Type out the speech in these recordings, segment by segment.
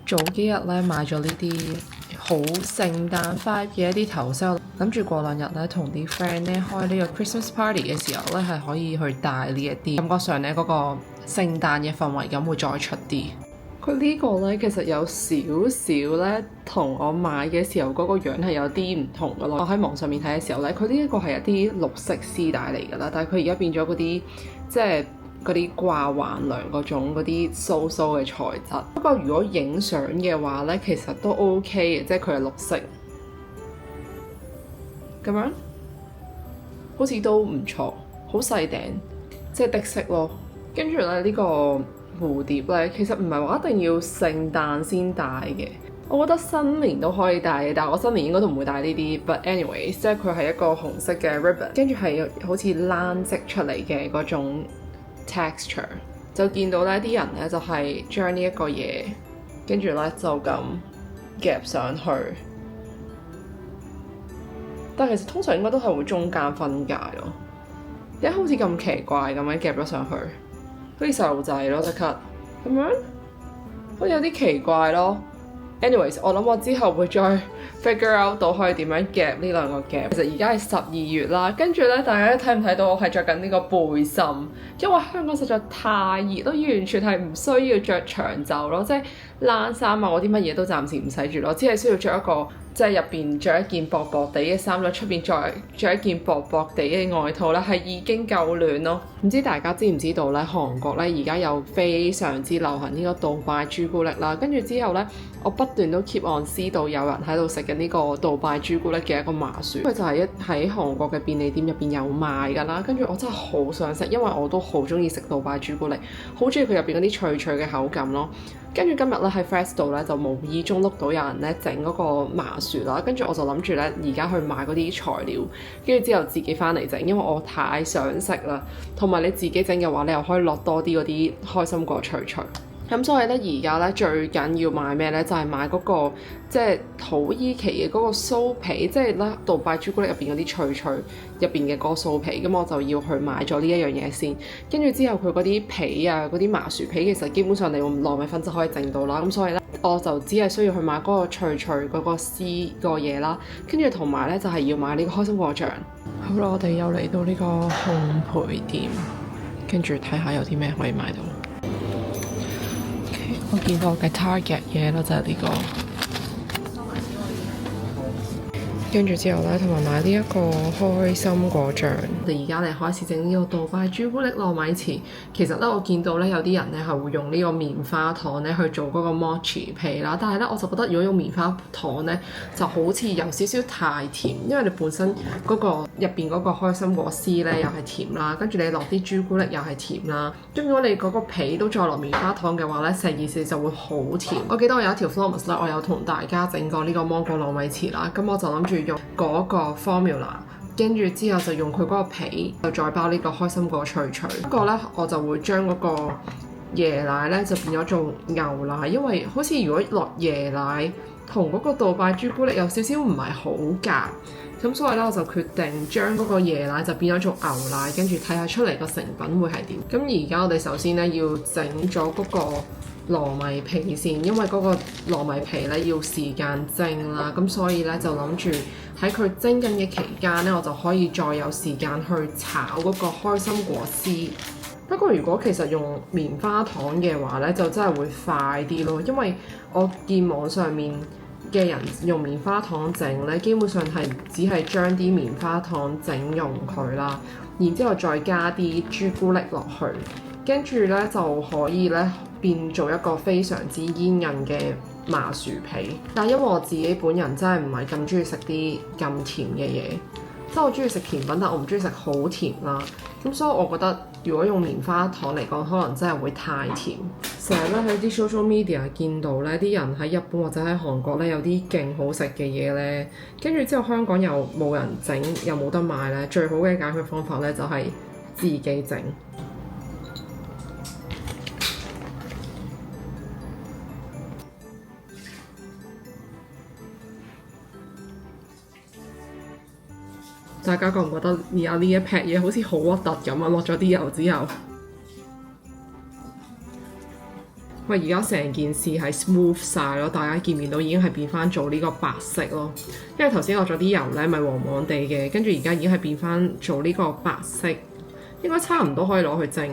早幾日咧買咗呢啲好聖誕 vibe 嘅一啲頭飾，諗住過2日咧同啲 friend 咧開呢個 Christmas party 嘅時候咧係可以去戴呢一啲，感覺上咧嗰個聖誕嘅氛圍感會再出啲。佢呢個咧其實有少少咧同我買嘅時候嗰個樣係有啲唔同噶咯。我喺網上面睇嘅時候咧，佢呢一個係一啲綠色絲帶嚟噶啦，但係佢而家變咗嗰啲即係嗰啲掛橫梁嗰種嗰啲酥酥嘅材質。不過如果影相嘅話咧，其實都 OK 嘅，即係佢係綠色咁樣，好似都唔錯，好細頂，即係的色咯。跟住咧呢個蝴蝶咧，其實唔係話一定要聖誕先戴嘅，我覺得新年都可以戴嘅，但係我新年應該都唔會戴呢啲。But anyways，即係佢係一個紅色嘅 ribbon， 跟住係好似冷織出嚟嘅嗰種 texture， 就見到咧啲人咧就係將呢一個嘢，跟住咧就咁夾上去。但係其實通常應該都係會中間分界咯，一好似咁奇怪咁樣夾咗上去。好似細路仔咯，即刻咁樣，好似有啲奇怪咯。Anyways， 我諗我之後會再 figure out 到可以點樣夾呢兩個夾。其實而家係12月啦，跟住咧，大家睇唔睇到我係着緊呢個背心？因為香港實在太熱咯，完全係唔需要着長袖咯，即係冷衫啊，我啲乜嘢都暫時唔使住咯，只係需要着一個即係入邊着一件薄薄地嘅衫啦，出邊再着一件薄薄地嘅外套啦，係已經夠暖咯。唔知大家知唔知道咧？韓國咧而家有非常之流行呢個杜拜朱古力啦，跟住之後咧，我不斷都 keep on 知道有人喺度食緊呢個杜拜朱古力嘅一個麻薯，佢就係喺韓國嘅便利店入邊有賣㗎啦。跟住我真係好想食，因為我都好中意食杜拜朱古力，好中意佢入邊嗰啲脆脆嘅口感咯。跟住今日咧喺 Fresh 度咧就無意中碌到有人咧整嗰個麻薯啦，跟住我就諗住咧而家去買嗰啲材料，跟住之後自己翻嚟整，因為我太想食啦。同埋你自己整嘅話，你又可以落多啲嗰啲開心果脆脆。咁所以咧而家咧最緊要買咩咧？就係買嗰個即係土耳其嘅嗰個酥皮，即係咧杜拜朱古力入邊嗰啲脆脆入邊嘅嗰個酥皮。咁我就要去買咗呢一樣嘢先。跟住之後佢嗰啲皮啊，嗰啲麻薯皮其實基本上你用糯米粉就可以整到啦。咁所以咧我就只係需要去買嗰個脆脆嗰個絲個嘢啦。跟住同埋咧就係要買呢個開心果醬。好啦，我哋又嚟到呢個烘焙店，跟住睇下有啲咩可以買到。我見到嘅 Target 嘢啦，就係呢個，跟住之後咧，同埋買呢一個開心果醬。我哋而家嚟開始整呢個杜拜朱古力糯米糍。其實咧，我見到咧有啲人咧係會用呢個棉花糖咧去做嗰個 mochi 皮啦，但係咧我就覺得如果用棉花糖咧就好似有少少太甜，因為你本身嗰個入邊嗰個開心果絲咧又係甜啦，跟住你落啲朱古力又係甜啦，咁如果你嗰個皮都再落棉花糖嘅話咧，成件事就會好甜。我記得我有一條 Vlogmas 咧，我有同大家整過呢個芒果糯米糍啦，咁我就諗住用嗰個 formula。跟住之後就用佢嗰個皮，就再包呢個開心果脆脆。不過呢，我就會將嗰個椰奶呢就變咗做牛奶，因為好似如果落椰奶同嗰個杜拜朱古力有少少唔係好夾，咁所以呢，我就決定將嗰個椰奶就變咗做牛奶，跟住睇下出嚟個成品會係點。咁而家我哋首先呢，要整咗嗰個糯米皮先，因為嗰個糯米皮咧要時間蒸啦，咁所以咧就諗住喺佢蒸緊嘅期間咧，我就可以再有時間去炒嗰個開心果絲。不過如果其實用棉花糖嘅話咧，就真係會快啲咯，因為我見網上面嘅人用棉花糖整咧，基本上係只係將啲棉花糖整溶佢啦，然之後再加啲朱古力落去，跟住咧就可以咧變做一個非常之煙韌嘅麻薯皮。但係因為我自己本人真係唔係咁中意食啲咁甜嘅嘢，即係我中意食甜品，但我唔中意食好甜啦。咁所以我覺得如果用棉花糖嚟講，可能真係會太甜。成日咧喺啲 social media 見到咧啲人喺日本或者喺韓國咧有啲勁好食嘅嘢咧，跟住之後香港又冇人整，又冇得買咧，最好嘅解決方法咧就係自己整。大家覺唔覺得而家呢一劈嘢好似好核突咁啊？落咗啲油之後，喂，而家成件事係 smooth 晒咯，大家見唔見到已經係變翻做呢個白色咯。因為頭先落咗啲油咧，咪黃黃地嘅，跟住而家已經係變翻做呢個白色，應該差唔多可以攞去蒸。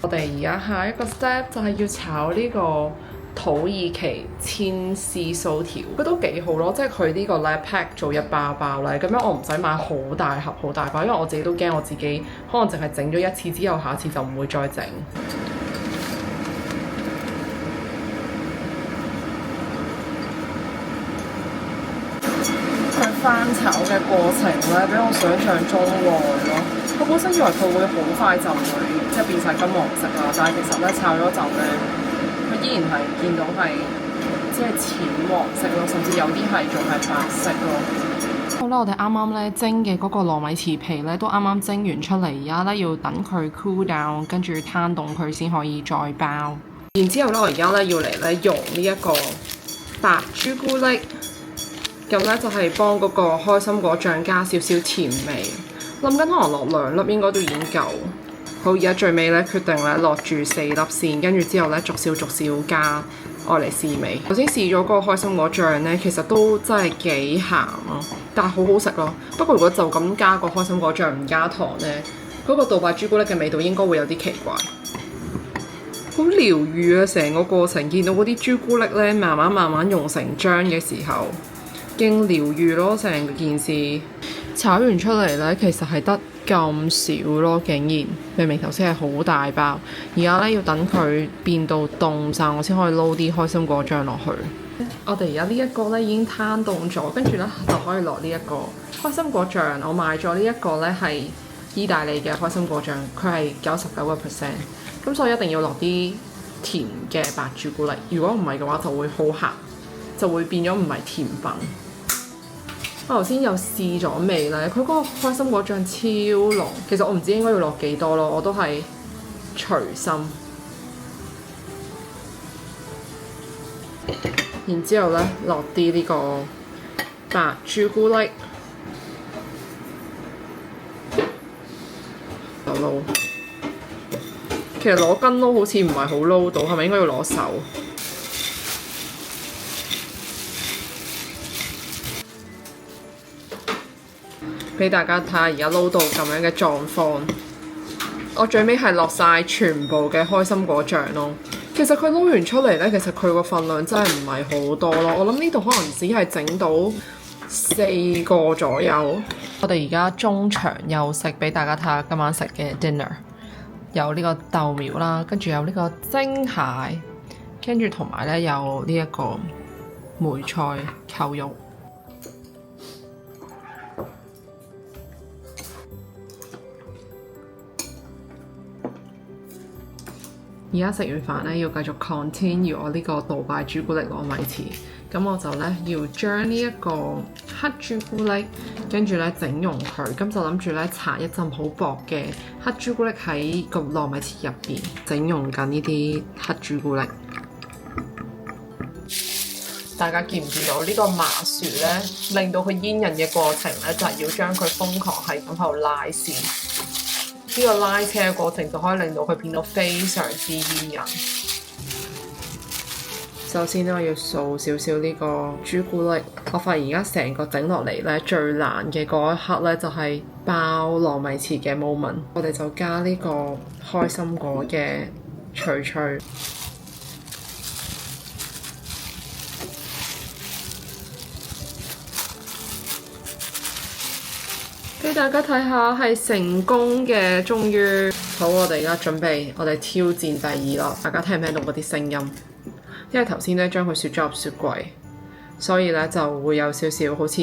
我哋而家下一個 step 就係要炒呢個土耳其千絲酥條，佢都幾好咯，即係佢呢個咧 pack 做一包包咧，咁樣我唔使買好大盒好大包，因為我自己都驚我自己可能淨係整咗一次之後，下次就唔會再整。佢翻炒嘅過程咧，比我想象中耐咯。我本身以為佢會好快就會即係變晒金黃色啦，但係其實咧炒咗陣咧，佢依然係見到係即係淺黃色咯，甚至有啲係仲係白色咯。好啦，我哋啱啱咧蒸嘅嗰個糯米糍皮咧都啱啱蒸完出嚟，而家咧要等佢 cool down， 跟住攤凍佢先可以再包。然之後咧，我而家咧要嚟咧用呢一個白朱古力，咁咧就係幫嗰個開心果醬加少少甜味。諗緊可能落2粒應該都已經夠。好，而家最尾咧決定咧落住4粒先，跟住之後咧逐少加愛嚟試味。頭先試咗嗰個開心果醬咧，其實都真係幾鹹咯，但係好好食咯。不過如果就咁加個開心果醬唔加糖咧，嗰個杜拜朱古力嘅味道應該會有啲奇怪。好療愈啊！成個過程見到嗰啲朱古力咧慢慢溶成漿嘅時候，勁療愈咯！成件事炒完出嚟咧，其實係得咁少咯，竟然明明頭先係好大包，而家咧要等佢變到凍晒，我先可以撈啲開心果醬落去。我哋而家呢一個咧已經攤凍咗，跟住咧就可以落呢一個開心果醬。我買咗呢一個咧係意大利嘅開心果醬，佢係99%，咁所以一定要落啲甜嘅白朱古力。如果唔係嘅話，就會好鹹，就會變咗唔係甜品。我頭先有試咗味咧，佢嗰個開心果醬超濃，其實我唔知應該要落幾多咯，我都係隨心。然之後咧落啲呢個白朱古力，就撈。其實攞羹撈好似唔係好撈到，係咪應該要攞手？俾大家睇下而家撈到咁樣嘅狀況，我最尾係落晒全部嘅開心果醬咯。其實佢撈完出嚟咧，其實佢個份量真係唔係好多咯。我諗呢度可能只係整到4個左右。我哋而家中場休息，俾大家睇下今晚食嘅 dinner， 有呢個豆苗啦，跟住有呢個蒸蟹，跟住同埋咧有呢一個梅菜扣肉。而家食完飯咧，要繼續 continue 我呢個杜拜朱古力糯米糍。咁我就咧要將呢一個黑朱古力，跟住咧整溶佢。咁就諗住咧搽一浸好薄嘅黑朱古力喺個糯米糍入邊，整溶緊呢啲黑朱古力。大家見唔見到呢個麻薯咧，令到佢煙韌嘅過程咧，就係要將佢瘋狂係咁喺度拉線。呢個拉車嘅過程就可以令到佢變到非常之煙韌。首先咧，我要掃少少呢個朱古力。我發現而家成個整落嚟咧，最難嘅嗰一刻咧，就係包糯米糍嘅 moment。我哋就加呢個開心果嘅脆脆。俾大家睇下係成功嘅，終於好！我哋而家準備，我哋挑戰第2粒。大家聽唔聽到嗰啲聲音？因為頭先咧將佢雪咗入雪櫃，所以咧就會有少少好似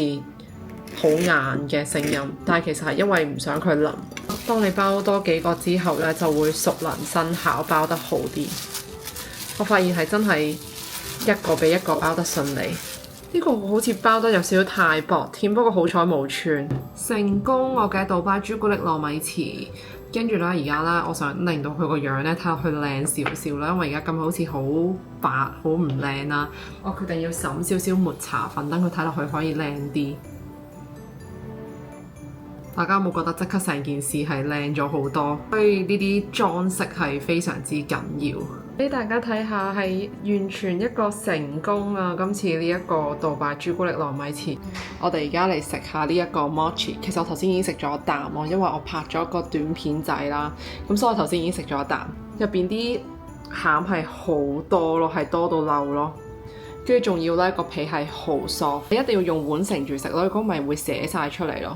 好硬嘅聲音。但係其實係因為唔想佢腍。當你包多幾個之後咧，就會熟能生巧，包得好啲。我發現係真係一個比一個包得順利。呢個好似包得有少少太薄添，不過好彩冇穿。成功我嘅杜拜朱古力糯米糍，跟住咧而家咧，我想令到佢個樣咧睇落去靚少少啦，因為而家咁好似好白，好唔靚啦。我決定要灑少少抹茶粉，等佢睇落去可以靚啲。大家有冇覺得即刻成件事係靚咗好多？所以呢啲裝飾係非常之緊要。俾大家睇下係完全一個成功啊！今次呢一個杜拜朱古力糯米糍，我哋而家嚟食下呢一個 mochi。其實我頭先已經食咗一啖喎，因為我拍咗個短片仔啦，咁所以我頭先已經食咗一啖。入邊啲餡係好多咯，係多到漏咯，跟住仲要呢個皮係好 soft，你一定要用碗盛住食咯，如果唔係會瀉晒出嚟咯。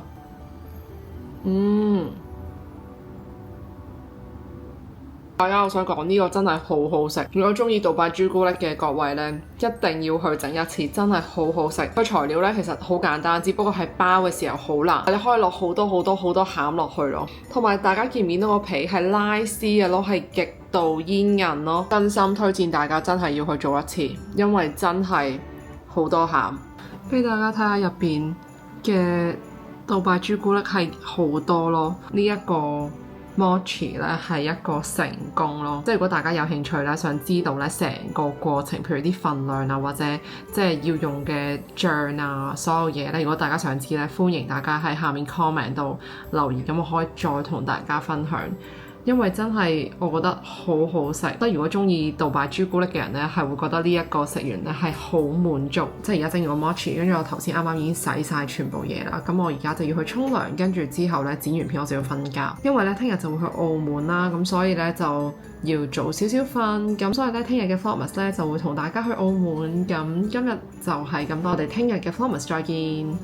大家我想講呢個真係好好食，如果中意杜拜朱古力嘅各位呢，一定要去整一次，真係好好食。個材料呢，其實好簡單，只不過係包嘅時候好難，你可以落好多餡落去咯。同埋大家見唔見到個皮係拉絲嘅咯，係極度煙韌咯，真心推薦大家真係要去做一次，因為真係好多餡。俾大家睇下入邊嘅杜拜朱古力係好多咯，呢一個mochi 咧係一個成功咯，即係如果大家有興趣咧，想知道咧成個過程，譬如啲份量啊，或者即係要用嘅醬啊，所有嘢咧，如果大家想知咧，歡迎大家喺下面 comment 度留言，咁我可以再同大家分享。因為真係我覺得好好食，即係如果中意杜拜朱古力嘅人咧，係會覺得呢一個食完咧係好滿足。即係而家整完個 mochi，跟住我頭先啱啱已經洗晒全部嘢啦，咁我而家就要去沖涼，跟住之後咧剪完片我就要瞓覺，因為咧聽日就會去澳門啦，咁所以咧就要早少少瞓，咁所以咧聽日嘅 Vlogmas 咧就會同大家去澳門，咁今日就係咁多，我哋聽日嘅 Vlogmas 再見。